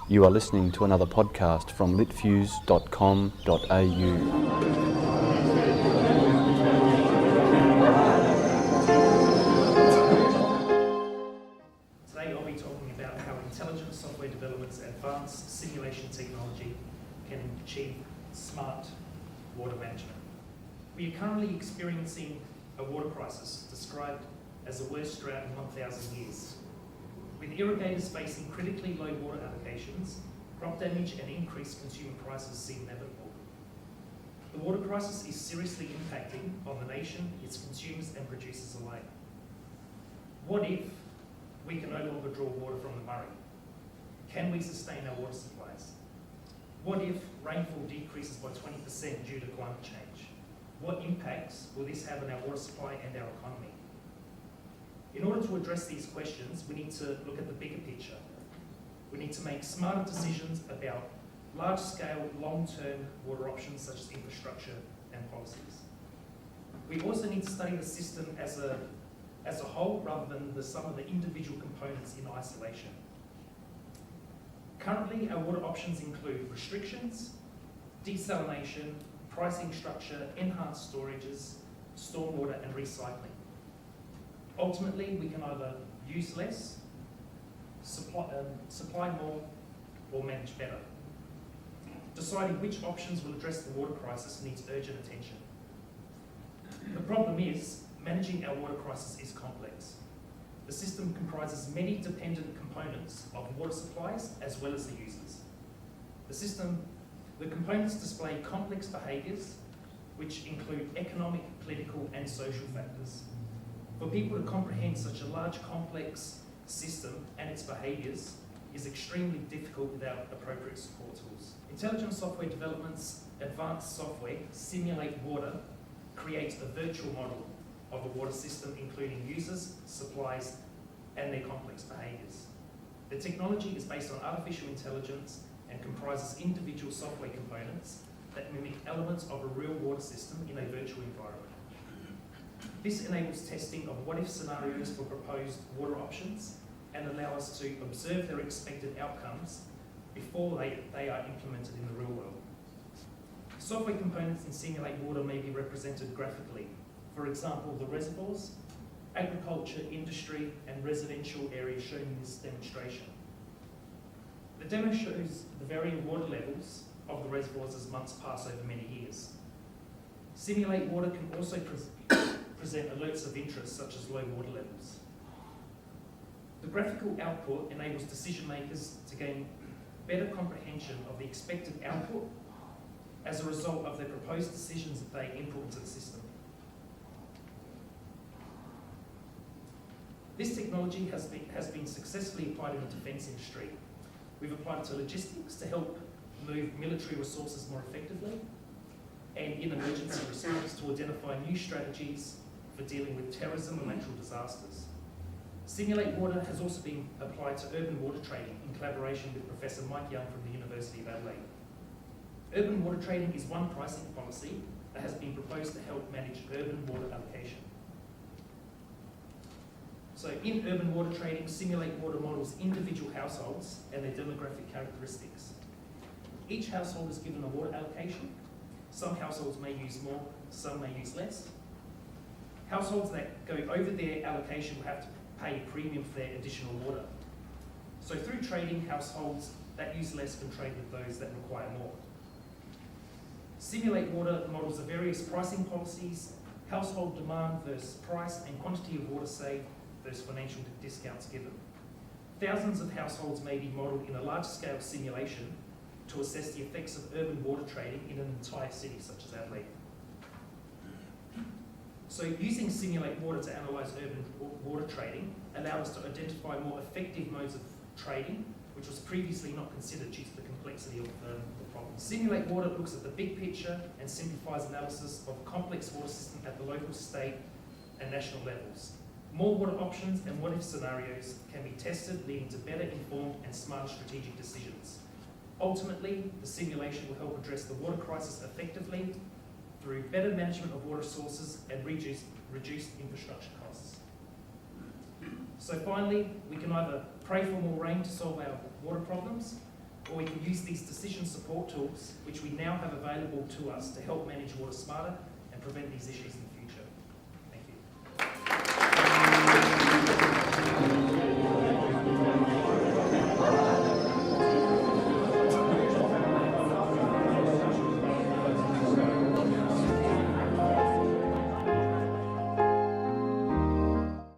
You are listening to another podcast from litfuse.com.au. Today I'll be talking about how intelligent software developments and advanced simulation technology can achieve smart water management. We are currently experiencing a water crisis described as the worst drought in 1,000 years. With irrigators facing critically low water allocations, crop damage and increased consumer prices seem inevitable. The water crisis is seriously impacting on the nation, its consumers and producers alike. What if we can no longer draw water from the Murray? Can we sustain our water supplies? What if rainfall decreases by 20% due to climate change? What impacts will this have on our water supply and our economy? In order to address these questions, we need to look at the bigger picture. We need to make smarter decisions about large-scale, long-term water options such as infrastructure and policies. We also need to study the system as a whole rather than the sum of the individual components in isolation. Currently, our water options include restrictions, desalination, pricing structure, enhanced storages, stormwater and recycling. Ultimately, we can either use less, supply more, or manage better. Deciding which options will address the water crisis needs urgent attention. The problem is, managing our water crisis is complex. The system comprises many dependent components of water supplies as well as the users. The components display complex behaviours which include economic, political and social factors. For people to comprehend such a large, complex system and its behaviours is extremely difficult without appropriate support tools. Intelligent software developments, advanced software, simulate water, creates a virtual model of a water system including users, supplies, and their complex behaviours. The technology is based on artificial intelligence and comprises individual software components that mimic elements of a real water system in a virtual environment. This enables testing of what-if scenarios for proposed water options and allow us to observe their expected outcomes before they are implemented in the real world. Software components in Simulate Water may be represented graphically. For example, the reservoirs, agriculture, industry, and residential areas shown in this demonstration. The demo shows the varying water levels of the reservoirs as months pass over many years. Simulate Water can also present alerts of interest such as low water levels. The graphical output enables decision makers to gain better comprehension of the expected output as a result of their proposed decisions that they input into the system. This technology has been successfully applied in the defence industry. We've applied it to logistics to help move military resources more effectively, and in emergency response to identify new strategies for dealing with terrorism and natural disasters. Simulate Water has also been applied to urban water trading in collaboration with Professor Mike Young from the University of Adelaide. Urban water trading is one pricing policy that has been proposed to help manage urban water allocation. So in urban water trading, Simulate Water models individual households and their demographic characteristics. Each household is given a water allocation. Some households may use more, some may use less. Households that go over their allocation will have to pay a premium for their additional water. So through trading, households that use less can trade with those that require more. Simulate Water models the various pricing policies, household demand versus price, and quantity of water saved versus financial discounts given. Thousands of households may be modelled in a large-scale simulation to assess the effects of urban water trading in an entire city such as Adelaide. So using Simulate Water to analyse urban water trading allowed us to identify more effective modes of trading, which was previously not considered due to the complexity of the problem. Simulate Water looks at the big picture and simplifies analysis of a complex water system at the local, state and national levels. More water options and what-if scenarios can be tested, leading to better informed and smarter strategic decisions. Ultimately, the simulation will help address the water crisis effectively through better management of water sources and reduced infrastructure costs. So finally, we can either pray for more rain to solve our water problems, or we can use these decision support tools, which we now have available to us to help manage water smarter and prevent these issues in the future.